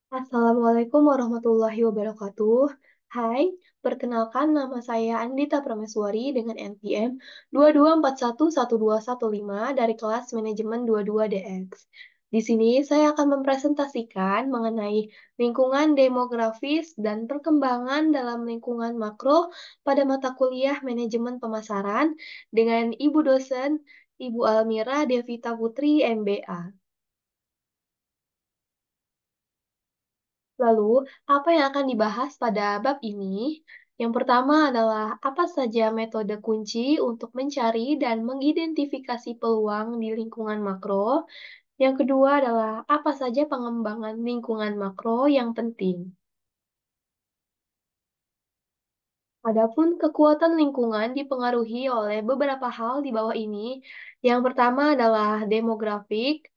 Assalamualaikum warahmatullahi wabarakatuh. Hai, perkenalkan nama saya Andita Prameswari dengan NPM 224112115 dari kelas Manajemen 22DX. Di sini saya akan mempresentasikan mengenai lingkungan demografis dan perkembangan dalam lingkungan makro pada mata kuliah Manajemen Pemasaran dengan Ibu dosen Ibu Almira Devita Putri, MBA. Lalu, apa yang akan dibahas pada bab ini? Yang pertama adalah apa saja metode kunci untuk mencari dan mengidentifikasi peluang di lingkungan makro. Yang kedua adalah apa saja pengembangan lingkungan makro yang penting. Adapun kekuatan lingkungan dipengaruhi oleh beberapa hal di bawah ini. Yang pertama adalah demografik,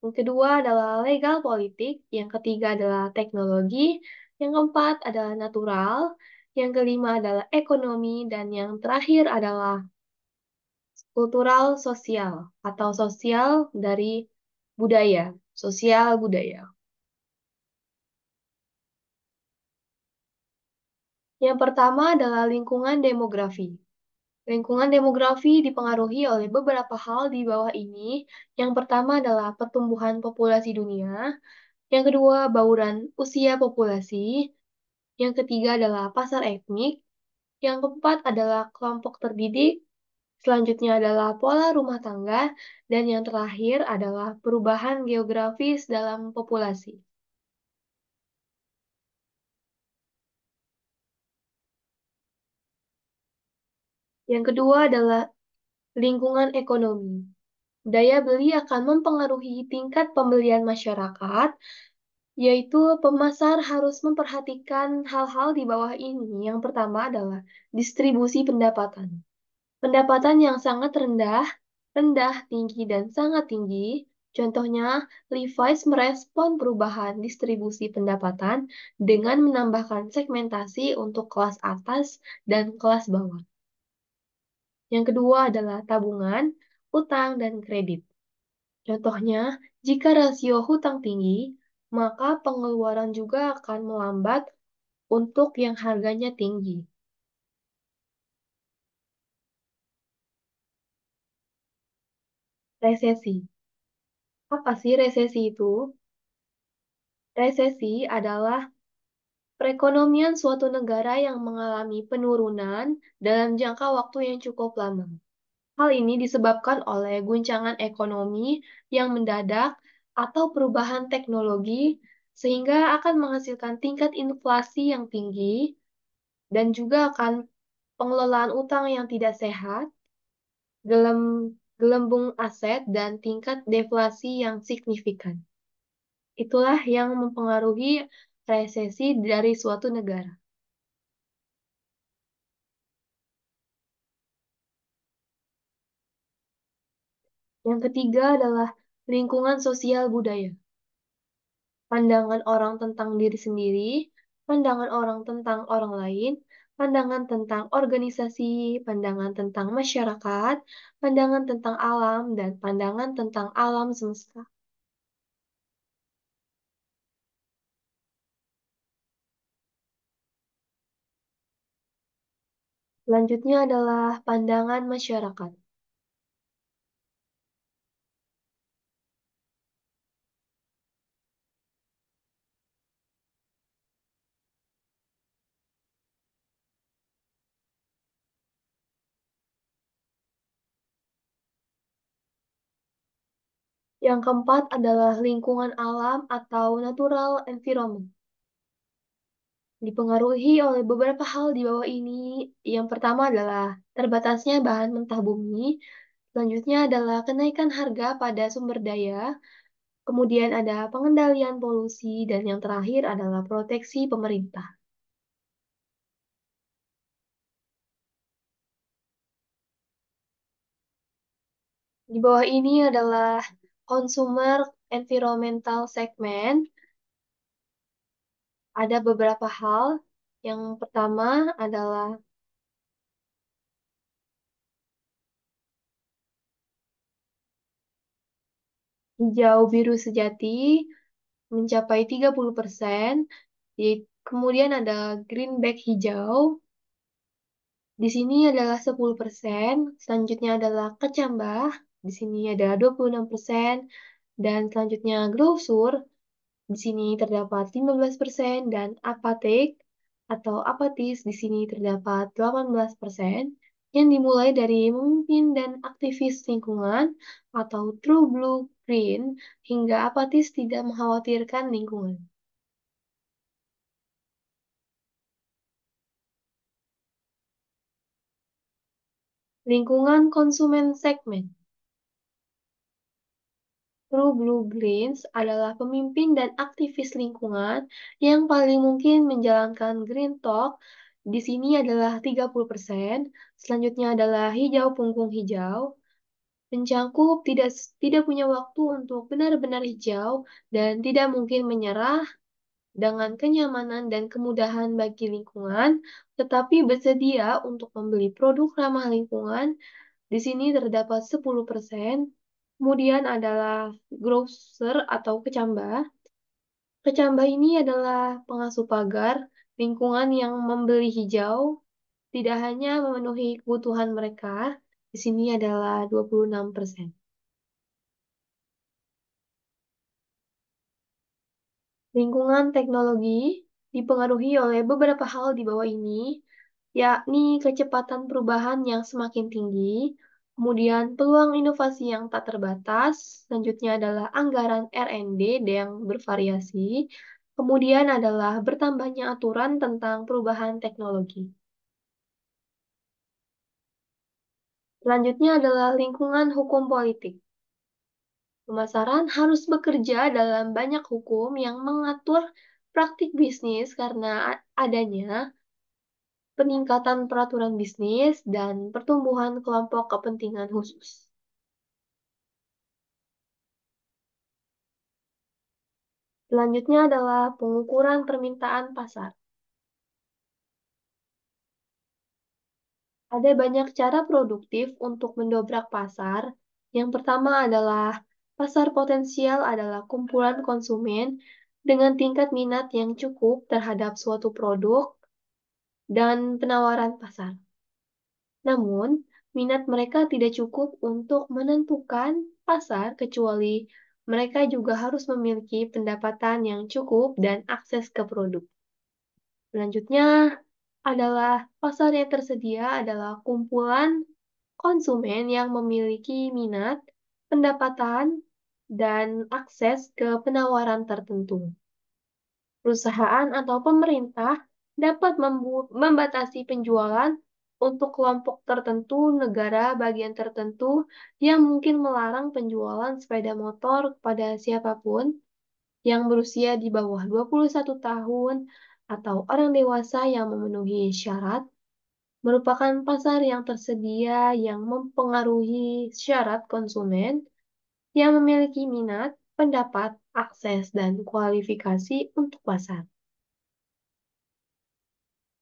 yang kedua adalah legal politik, yang ketiga adalah teknologi, yang keempat adalah natural, yang kelima adalah ekonomi, dan yang terakhir adalah kultural sosial atau sosial dari budaya, sosial budaya. Yang pertama adalah lingkungan demografi. Lingkungan demografi dipengaruhi oleh beberapa hal di bawah ini. Yang pertama adalah pertumbuhan populasi dunia, yang kedua bauran usia populasi, yang ketiga adalah pasar etnik, yang keempat adalah kelompok terdidik, selanjutnya adalah pola rumah tangga, dan yang terakhir adalah perubahan geografis dalam populasi. Yang kedua adalah lingkungan ekonomi. Daya beli akan mempengaruhi tingkat pembelian masyarakat, yaitu pemasar harus memperhatikan hal-hal di bawah ini. Yang pertama adalah distribusi pendapatan. Pendapatan yang sangat rendah, rendah, tinggi, dan sangat tinggi. Contohnya, Levi's merespon perubahan distribusi pendapatan dengan menambahkan segmentasi untuk kelas atas dan kelas bawah. Yang kedua adalah tabungan, utang, dan kredit. Contohnya, jika rasio hutang tinggi, maka pengeluaran juga akan melambat untuk yang harganya tinggi. Resesi. Apa sih resesi itu? Resesi adalah perekonomian suatu negara yang mengalami penurunan dalam jangka waktu yang cukup lama. Hal ini disebabkan oleh guncangan ekonomi yang mendadak atau perubahan teknologi, sehingga akan menghasilkan tingkat inflasi yang tinggi dan juga akan pengelolaan utang yang tidak sehat, gelembung aset, dan tingkat deflasi yang signifikan. Itulah yang mempengaruhi resesi dari suatu negara. Yang ketiga adalah lingkungan sosial budaya. Pandangan orang tentang diri sendiri, pandangan orang tentang orang lain, pandangan tentang organisasi, pandangan tentang masyarakat, pandangan tentang alam, dan pandangan tentang alam semesta. Selanjutnya adalah pandangan masyarakat. Yang keempat adalah lingkungan alam atau natural environment. Dipengaruhi oleh beberapa hal di bawah ini. Yang pertama adalah terbatasnya bahan mentah bumi. Selanjutnya adalah kenaikan harga pada sumber daya. Kemudian ada pengendalian polusi. Dan yang terakhir adalah proteksi pemerintah. Di bawah ini adalah consumer environmental segment. Ada beberapa hal. Yang pertama adalah hijau biru sejati. mencapai 30%. Kemudian ada greenback hijau, di sini adalah 10%. Selanjutnya adalah kecambah, di sini ada 26%. Dan selanjutnya glosur, di sini terdapat 15%. Dan apatik atau apatis, di sini terdapat 18%. Yang dimulai dari pemimpin dan aktivis lingkungan atau true blue green hingga apatis tidak mengkhawatirkan lingkungan. Lingkungan konsumen segmen. True Blue Greens adalah pemimpin dan aktivis lingkungan yang paling mungkin menjalankan Green Talk. Di sini adalah 30%. Selanjutnya adalah hijau punggung hijau. Pencangkup tidak punya waktu untuk benar-benar hijau dan tidak mungkin menyerah dengan kenyamanan dan kemudahan bagi lingkungan, tetapi bersedia untuk membeli produk ramah lingkungan. Di sini terdapat 10%. Kemudian adalah grocer atau kecambah. Kecambah ini adalah pengasuh pagar lingkungan yang membeli hijau, tidak hanya memenuhi kebutuhan mereka. Di sini adalah 26%. Lingkungan teknologi dipengaruhi oleh beberapa hal di bawah ini, yakni kecepatan perubahan yang semakin tinggi, kemudian peluang inovasi yang tak terbatas, selanjutnya adalah anggaran R&D yang bervariasi, kemudian adalah bertambahnya aturan tentang perubahan teknologi. Selanjutnya adalah lingkungan hukum politik. Pemasaran harus bekerja dalam banyak hukum yang mengatur praktik bisnis karena adanya peningkatan peraturan bisnis dan pertumbuhan kelompok kepentingan khusus. Selanjutnya adalah pengukuran permintaan pasar. Ada banyak cara produktif untuk mendobrak pasar. Yang pertama adalah pasar potensial adalah kumpulan konsumen dengan tingkat minat yang cukup terhadap suatu produk dan penawaran pasar. Namun, minat mereka tidak cukup untuk menentukan pasar kecuali mereka juga harus memiliki pendapatan yang cukup dan akses ke produk. Selanjutnya adalah pasar yang tersedia adalah kumpulan konsumen yang memiliki minat, pendapatan, dan akses ke penawaran tertentu. Perusahaan atau pemerintah dapat membatasi penjualan untuk kelompok tertentu, negara bagian tertentu yang mungkin melarang penjualan sepeda motor kepada siapapun yang berusia di bawah 21 tahun atau orang dewasa yang memenuhi syarat, merupakan pasar yang tersedia yang mempengaruhi syarat konsumen yang memiliki minat, pendapat, akses, dan kualifikasi untuk pasar.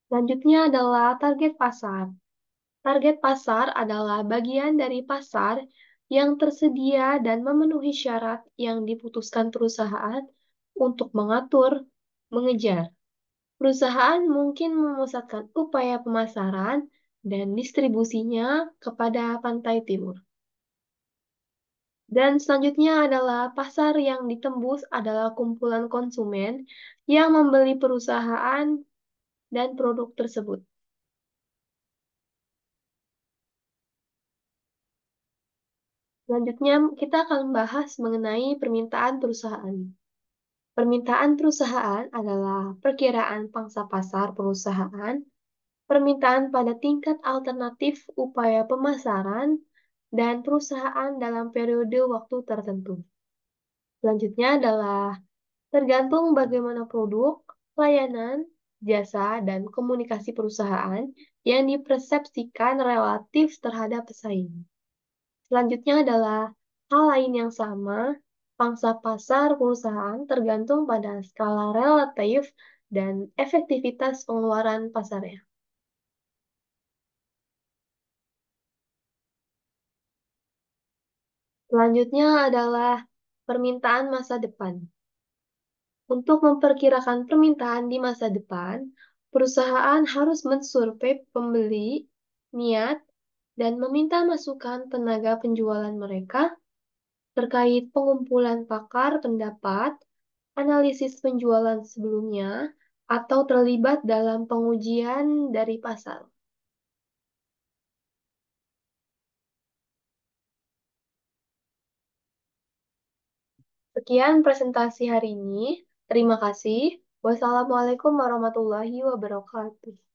Selanjutnya adalah target pasar. Target pasar adalah bagian dari pasar yang tersedia dan memenuhi syarat yang diputuskan perusahaan untuk mengejar. Perusahaan mungkin memusatkan upaya pemasaran dan distribusinya kepada pantai timur. Dan selanjutnya adalah pasar yang ditembus adalah kumpulan konsumen yang membeli perusahaan dan produk tersebut. Selanjutnya, kita akan membahas mengenai permintaan perusahaan. Permintaan perusahaan adalah perkiraan pangsa pasar perusahaan, permintaan pada tingkat alternatif upaya pemasaran, dan perusahaan dalam periode waktu tertentu. Selanjutnya adalah tergantung bagaimana produk, layanan, jasa, dan komunikasi perusahaan yang dipersepsikan relatif terhadap pesaing. Selanjutnya adalah hal lain yang sama, pangsa pasar perusahaan tergantung pada skala relatif dan efektivitas pengeluaran pasarnya. Selanjutnya adalah permintaan masa depan. Untuk memperkirakan permintaan di masa depan, perusahaan harus mensurvei pembeli, niat, dan meminta masukan tenaga penjualan mereka terkait pengumpulan pakar pendapat, analisis penjualan sebelumnya, atau terlibat dalam pengujian dari pasar. Sekian presentasi hari ini. Terima kasih. Wassalamualaikum warahmatullahi wabarakatuh.